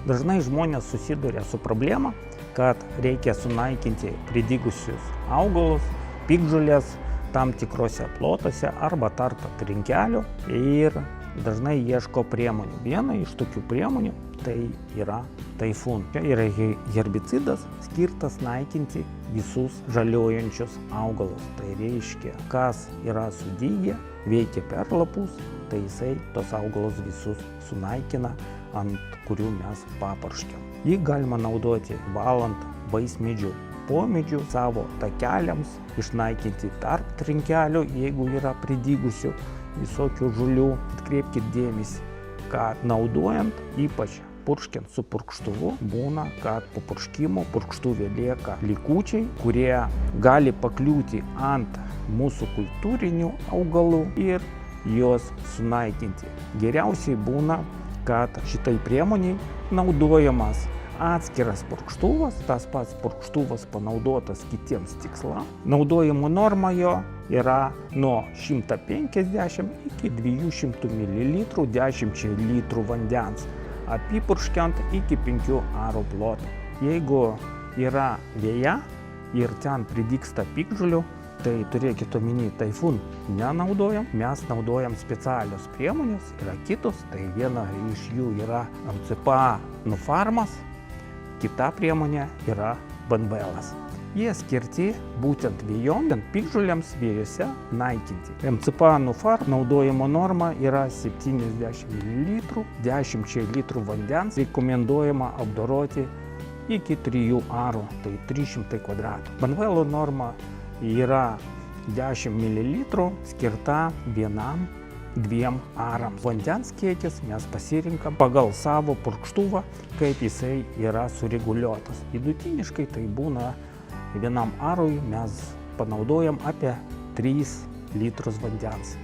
Dažnai žmonės susiduria su problema, kad reikia sunaikinti pridygusius augalus, piktžoles tam tikrose plotuose arba tarp trinkelių ir dažnai ieško priemonių. Viena iš tokių priemonių tai yra Taifun. Čia yra herbicidas skirtas naikinti visus žaliuojančius augalus. Tai reiškia, kas yra sudygę, veikia per lapus, tai jisai tos augalus visus sunaikina, ant kurių mes papurškiam. Jį galima naudoti valant vaismedžių pomedžių savo takeliams, išnaikinti tarp trinkelių, jeigu yra pridygusių visokių žolių. Atkreipkit dėmesį, kad naudojant, ypač purškiant su purkštuvu, būna, kad po purškimo purkštuvė lieka likučiai, kurie gali pakliūti ant mūsų kultūrinių augalų ir juos sunaikinti. Geriausiai būna, kad šitai priemoniai naudojamas atskiras purkštuvas, tas pats purkštuvas panaudotas kitiems tikslams. Naudojimo norma jo yra nuo 150 iki 200 ml 10 litrų vandens, apipurškiant iki 5 arų ploto. Jeigu yra vėja ir ten pridygsta piktžolių, tai turėkit omeny, Taifun nenaudojam, mes naudojam specialios priemonės, yra kitos, tai viena iš jų yra MCPA Nufarmas, kita priemonė yra Banbelas. Jie skirti būtent vėjom, piktžolėms vėjose naikinti. MCPA Nufar naudojimo norma yra 70 ml 10 litrų vandens, rekomenduojama apdoroti iki 3 arų, tai 300 kvadratų. Banbelo norma yra 10 ml skirta 1–2 arams. Vandens kiekis mes pasirinkam pagal savo purkštuvą, kaip jisai yra sureguliuotas. Vidutiniškai tai būna 1 arui mes panaudojam apie 3 litrus vandens.